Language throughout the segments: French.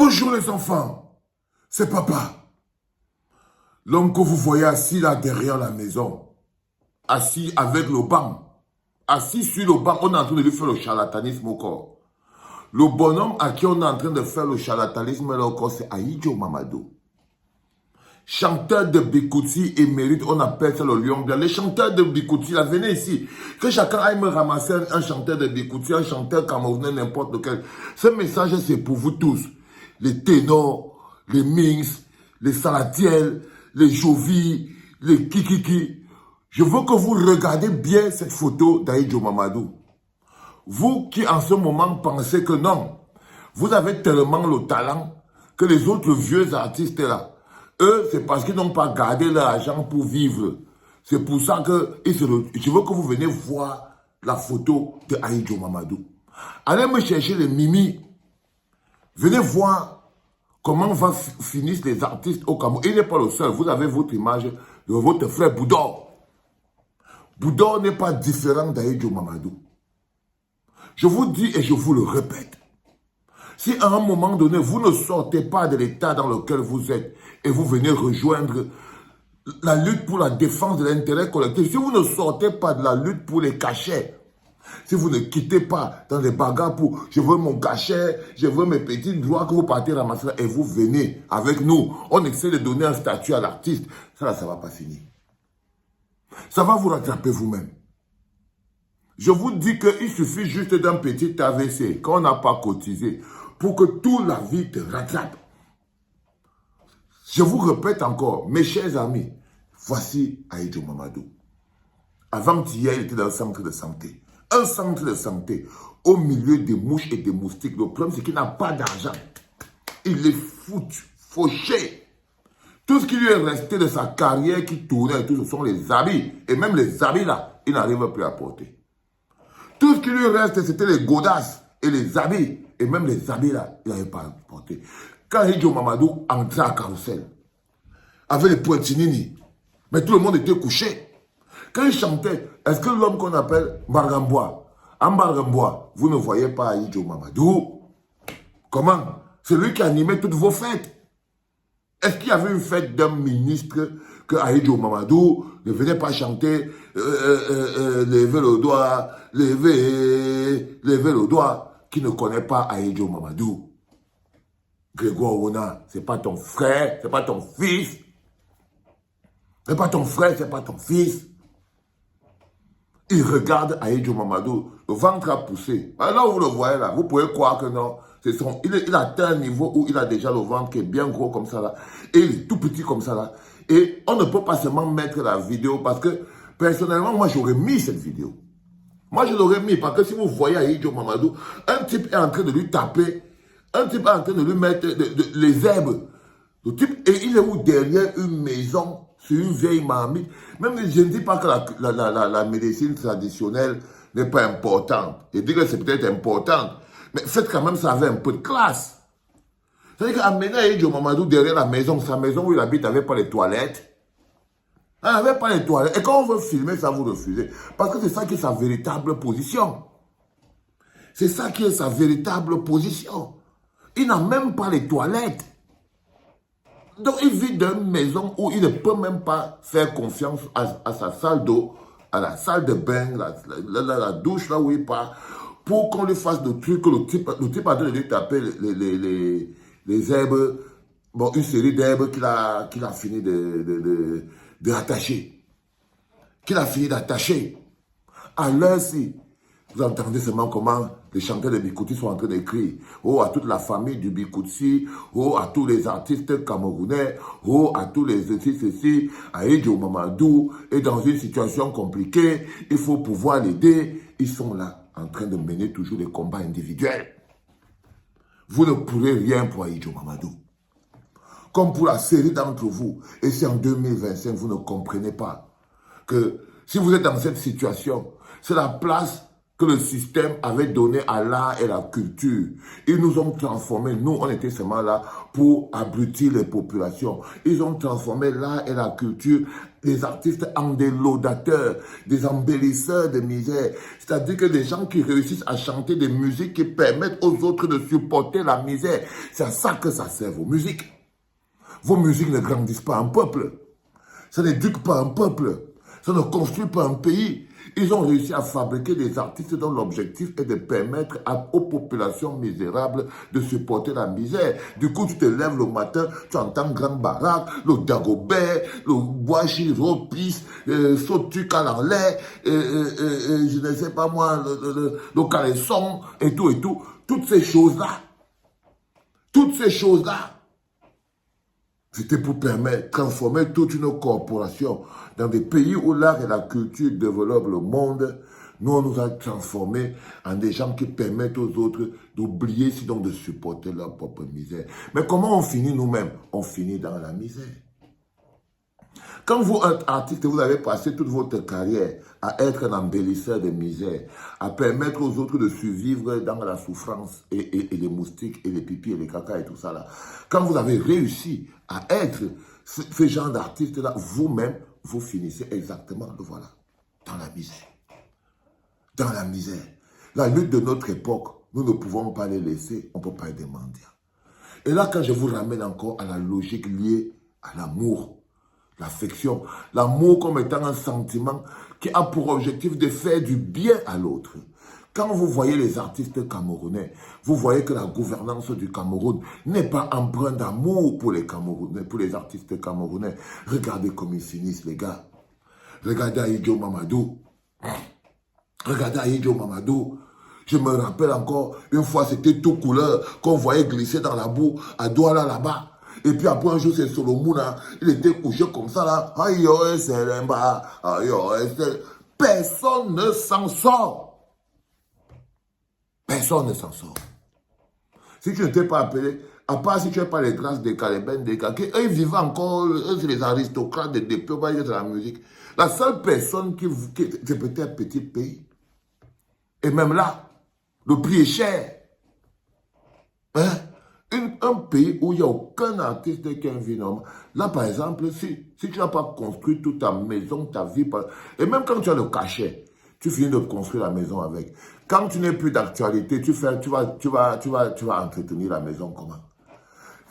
Bonjour les enfants, c'est papa. L'homme que vous voyez assis là derrière la maison, assis avec le banc, assis sur le banc, on est en train de lui faire le charlatanisme au corps. Le bonhomme à qui on est en train de faire le charlatanisme au corps, c'est Ahidjo Mamadou. Chanteur de Bikouti émérite, on appelle ça le lion blanc. Les chanteurs de Bikouti, là, venez ici. Que chacun aille me ramasser un chanteur de Bikouti, un chanteur camerounais, n'importe lequel. Ce message, c'est pour vous tous. Les ténors, les Minx, les Salatiel, les Jovi, les Kikiki. Je veux que vous regardez bien cette photo d'Ahidjo Mamadou. Vous qui en ce moment pensez que non, vous avez tellement le talent que les autres vieux artistes là, eux, c'est parce qu'ils n'ont pas gardé leur argent pour vivre. C'est pour ça que je veux que vous venez voir la photo de Ahidjo Mamadou. Allez me chercher les Mimi. Venez voir comment finissent les artistes au Cameroun. Il n'est pas le seul. Vous avez votre image de votre frère Boudor. Boudor n'est pas différent d'Ahidjo Mamadou. Je vous dis et je vous le répète. Si à un moment donné, vous ne sortez pas de l'état dans lequel vous êtes et vous venez rejoindre la lutte pour la défense de l'intérêt collectif, si vous ne sortez pas de la lutte pour les cachets, si vous ne quittez pas dans les bagarres pour je veux mon cachet, je veux mes petits droits que vous partez ramasser et vous venez avec nous, on essaie de donner un statut à l'artiste, ça ne va pas finir. Ça va vous rattraper vous-même. Je vous dis qu'il suffit juste d'un petit AVC, quand on n'a pas cotisé, pour que toute la vie te rattrape. Je vous répète encore, mes chers amis, voici Ahidjo Mamadou. Avant-hier, il était dans un centre de santé. Un centre de santé au milieu des mouches et des moustiques. Le problème, c'est qu'il n'a pas d'argent. Il est foutu, fauché. Tout ce qui lui est resté de sa carrière qui tournait, tout ce sont les habits. Et même les habits là, il n'arrive plus à porter. Tout ce qui lui reste, c'était les godasses et les habits. Et même les habits là, il n'avait pas à porter. Quand Ahidjo Mamadou entrait à Carrousel, avec les Pointinini, mais tout le monde était couché. Quand il chantait, est-ce que l'homme qu'on appelle Mbargambois, en Mbargambois, vous ne voyez pas Ahidjo Mamadou? Comment? C'est lui qui animait toutes vos fêtes. Est-ce qu'il y avait une fête d'un ministre que Ahidjo Mamadou ne venait pas chanter levez le doigt, levez le doigt, qui ne connaît pas Ahidjo Mamadou? Grégoire Ona, c'est pas ton frère, c'est pas ton fils. C'est pas ton frère, c'est pas ton fils. Il regarde Ahidjo Mamadou, le ventre a poussé. Alors vous le voyez là, vous pouvez croire que non. Il a atteint un niveau où il a déjà le ventre qui est bien gros comme ça là. Et il est tout petit comme ça là. Et on ne peut pas seulement mettre la vidéo parce que personnellement, moi j'aurais mis cette vidéo. Moi je l'aurais mis parce que si vous voyez Ahidjo Mamadou, un type est en train de lui taper, un type est en train de lui mettre les herbes. Le type, et il est où derrière une maison, sur une vieille marmite. Même je ne dis pas que la médecine traditionnelle n'est pas importante. Je dis que c'est peut-être importante. Mais faites quand même ça avec un peu de classe. C'est-à-dire qu'amener Ahidjo Mamadou derrière la maison, sa maison où il habite n'avait pas les toilettes. Il n'avait pas les toilettes. Et quand on veut filmer, ça vous refusez. Parce que c'est ça qui est sa véritable position. C'est ça qui est sa véritable position. Il n'a même pas les toilettes. Donc il vit dans une maison où il ne peut même pas faire confiance à sa salle d'eau, à la salle de bain, la douche là où il part, pour qu'on lui fasse le truc que le type a de lui taper les herbes, bon, une série d'herbes qu'il a fini de attacher. Qu'il a fini d'attacher. À l'heure-ci, vous entendez seulement comment les chanteurs de Bikouti sont en train d'écrire. Oh, à toute la famille du Bikouti, oh, à tous les artistes camerounais, oh, à tous les ceci, Ahidjo Mamadou est dans une situation compliquée, il faut pouvoir l'aider. Ils sont là, en train de mener toujours des combats individuels. Vous ne pourrez rien pour Ahidjo Mamadou. Comme pour la série d'entre vous, et si en 2025, vous ne comprenez pas que si vous êtes dans cette situation, c'est la place que le système avait donné à l'art et la culture. Ils nous ont transformés. Nous, on était seulement là pour abrutir les populations. Ils ont transformé l'art et la culture, les artistes en des laudateurs, des embellisseurs de misère. C'est-à-dire que des gens qui réussissent à chanter des musiques qui permettent aux autres de supporter la misère. C'est à ça que ça sert, vos musiques. Vos musiques ne grandissent pas un peuple. Ça n'éduque pas un peuple. Ça ne construit pas un pays. Ils ont réussi à fabriquer des artistes dont l'objectif est de permettre aux populations misérables de supporter la misère. Du coup, tu te lèves le matin, tu entends Grand Barak, le Dagobert, le Boachi, Ropis, Sotuk à l'enlait, je ne sais pas moi, le Caleçon, et tout, et tout. Toutes ces choses-là. Toutes ces choses-là. C'était pour permettre, transformer toute une corporation dans des pays où l'art et la culture développent le monde. Nous, on nous a transformés en des gens qui permettent aux autres d'oublier, sinon de supporter leur propre misère. Mais comment on finit nous-mêmes? On finit dans la misère. Quand vous êtes artiste, vous avez passé toute votre carrière à être un embellisseur de misère, à permettre aux autres de survivre dans la souffrance et les moustiques et les pipis et les caca et tout ça là. Quand vous avez réussi à être ce genre d'artiste-là, vous-même, vous finissez exactement, le voilà, dans la misère. Dans la misère. La lutte de notre époque, nous ne pouvons pas les laisser, on ne peut pas être des mendiants. Et là, quand je vous ramène encore à la logique liée à l'amour, l'affection, l'amour comme étant un sentiment qui a pour objectif de faire du bien à l'autre. Quand vous voyez les artistes camerounais, vous voyez que la gouvernance du Cameroun n'est pas empreinte d'amour pour les Camerounais, pour les artistes camerounais. Regardez comme ils finissent, les gars. Regardez Ahidjo Mamadou. Regardez Ahidjo Mamadou. Je me rappelle encore, une fois, c'était tout couleur qu'on voyait glisser dans la boue à Douala là-bas. Et puis après un jour, c'est Solomon, il était couché comme ça là. Aïe, c'est l'emba. Aïe, c'est... Personne ne s'en sort. Personne ne s'en sort. Si tu ne t'es pas appelé, à part si tu n'es pas les grâces des Calébènes, des Kaki, eux ils vivent encore, eux c'est les aristocrates des peuples de la musique. La seule personne qui c'est peut-être un petit pays. Et même là, le prix est cher. Hein? Un pays où il n'y a aucun artiste qui a une vie normale. Là, par exemple, si tu n'as pas construit toute ta maison, ta vie, et même quand tu as le cachet, tu finis de construire la maison avec. Quand tu n'es plus d'actualité, tu vas entretenir la maison comment?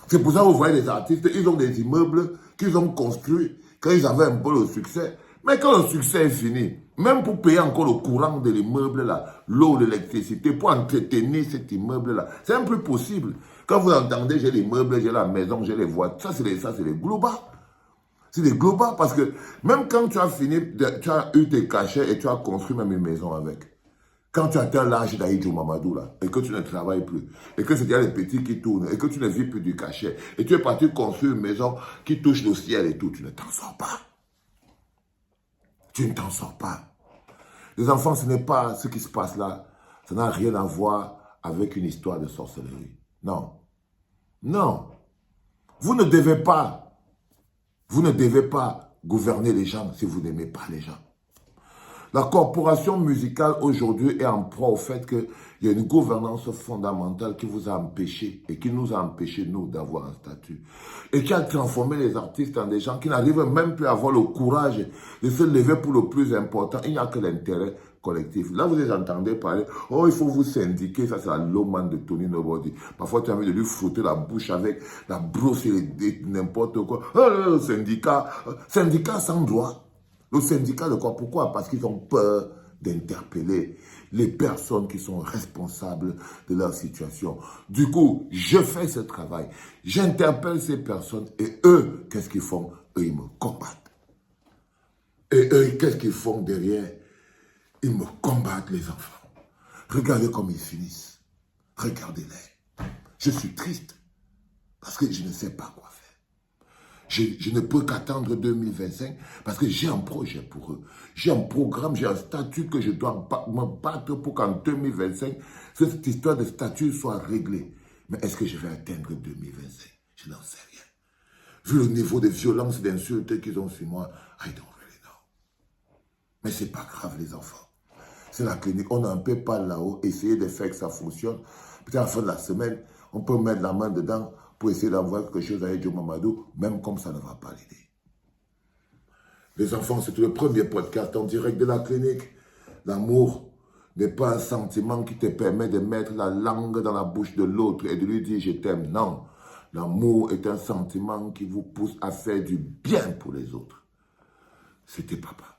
C'est pour ça que vous voyez les artistes, ils ont des immeubles qu'ils ont construits quand ils avaient un peu le succès. Mais quand le succès est fini, même pour payer encore le courant de l'immeuble là, l'eau, l'électricité, pour entretenir cet immeuble là, c'est un peu possible. Quand vous entendez, j'ai l'immeuble, j'ai la maison, j'ai les voitures, ça c'est les globats. C'est des globats parce que même quand tu as fini, tu as eu tes cachets et tu as construit même une maison avec. Quand tu atteins l'âge d'Ahidjo Mamadou là, et que tu ne travailles plus, et que c'est déjà les petits qui tournent, et que tu ne vis plus du cachet, et tu es parti construire une maison qui touche le ciel et tout, tu ne t'en sors pas. Tu ne t'en sors pas. Les enfants, ce n'est pas ce qui se passe là. Ça n'a rien à voir avec une histoire de sorcellerie. Non. Non. Vous ne devez pas gouverner les gens si vous n'aimez pas les gens. La corporation musicale aujourd'hui est en proie au fait qu'il y a une gouvernance fondamentale qui vous a empêché et qui nous a empêché, nous, d'avoir un statut. Et qui a transformé les artistes en des gens qui n'arrivent même plus à avoir le courage de se lever pour le plus important. Il n'y a que l'intérêt collectif. Là, vous les entendez parler, oh, il faut vous syndiquer, ça c'est la lomane de Tony Nobody. Parfois, tu as envie de lui frotter la bouche avec la brosse et n'importe quoi. Oh, syndicat sans droit. Le syndicat de quoi? Pourquoi? Parce qu'ils ont peur d'interpeller les personnes qui sont responsables de leur situation. Du coup, je fais ce travail. J'interpelle ces personnes et eux, qu'est-ce qu'ils font? Eux, ils me combattent. Et eux, qu'est-ce qu'ils font derrière? Ils me combattent, les enfants. Regardez comme ils finissent. Regardez-les. Je suis triste parce que je ne sais pas quoi faire. Je ne peux qu'attendre 2025 parce que j'ai un projet pour eux. J'ai un programme, j'ai un statut que je dois me battre pour qu'en 2025, cette histoire de statut soit réglée. Mais est-ce que je vais atteindre 2025? Je n'en sais rien. Vu le niveau de violence et d'insultes qu'ils ont sur moi, I don't really know. Mais c'est pas grave, les enfants. C'est la clinique. On n'en peut pas là-haut. Essayer de faire que ça fonctionne. Peut-être à la fin de la semaine, on peut mettre la main dedans pour essayer d'envoyer quelque chose à Joe Mamadou, même comme ça ne va pas l'aider. Les enfants, c'est le premier podcast en direct de la clinique. L'amour n'est pas un sentiment qui te permet de mettre la langue dans la bouche de l'autre et de lui dire « je t'aime ». Non, l'amour est un sentiment qui vous pousse à faire du bien pour les autres. C'était papa.